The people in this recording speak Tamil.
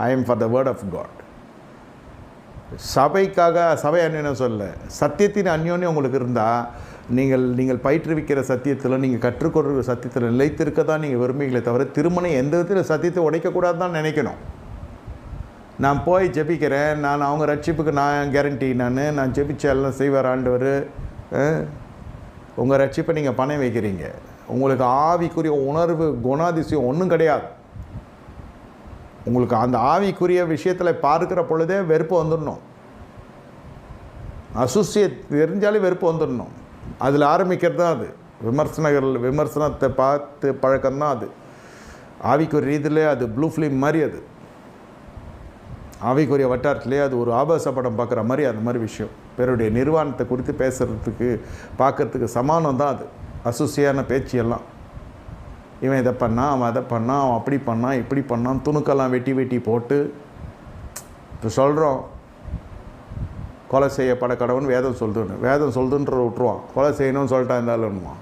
I am for the word of God. சபைக்காக சபை அந்யோன்யம் சொல்ல, சத்தியத்தின் அந்யோன்யம் உங்களுக்கு இருந்தால் நீங்கள் பயிற்றுவிக்கிற சத்தியத்தில், நீங்கள் கற்றுக்கொள்கிற சத்தியத்தில் நிலைத்திருக்க தான் நீங்கள் விரும்புகிறீங்களே தவிர திருமணம் எந்த விதத்தில் சத்தியத்தை உடைக்கக்கூடாது தான் நினைக்கணும். நான் போய் ஜெபிக்கிறேன், நான் அவங்க ரட்சிப்புக்கு நான் கேரண்டி, நான் ஜெபிச்ச எல்லாம் செய்வார் ஆண்டவர். உங்கள் ரட்சிப்பை நீங்கள் பணம் வைக்கிறீங்க, உங்களுக்கு ஆவிக்குரிய உணர்வு குணாதிசயம் ஒன்றும் கிடையாது. உங்களுக்கு அந்த ஆவிக்குரிய விஷயத்தில் பார்க்குற பொழுதே வெறுப்பு வந்துடணும். தெரிஞ்சாலே வெறுப்பு வந்துடணும். அதில் ஆரம்பிக்கிறது தான் அது. விமர்சனத்தை பார்த்து பழக்கம்தான் அது. ஆவிக்குரிய ரீதியிலே அது ப்ளூ ஃபிலிம் மாதிரி, அது ஆவிக்குரிய வட்டாரத்திலே அது ஒரு ஆபாச படம் பார்க்குற மாதிரி, அந்த மாதிரி விஷயம். பேருடைய நிர்வாணத்தை குறித்து பேசுகிறதுக்கு பார்க்குறதுக்கு சமானம் தான் அது. அசுசியான பேச்சியெல்லாம், இவன் இதை பண்ணான், அவன் அதை பண்ணான், அவன் அப்படி பண்ணான், இப்படி பண்ணான், துணுக்கெல்லாம் வெட்டி போட்டு இப்போ சொல்கிறோம். கொலை செய்யப்பட கடவுள்னு வேதம் சொல்லுதுன்னு விட்டுருவான். கொலை செய்யணும்னு சொல்லிட்டான் இருந்தாலும்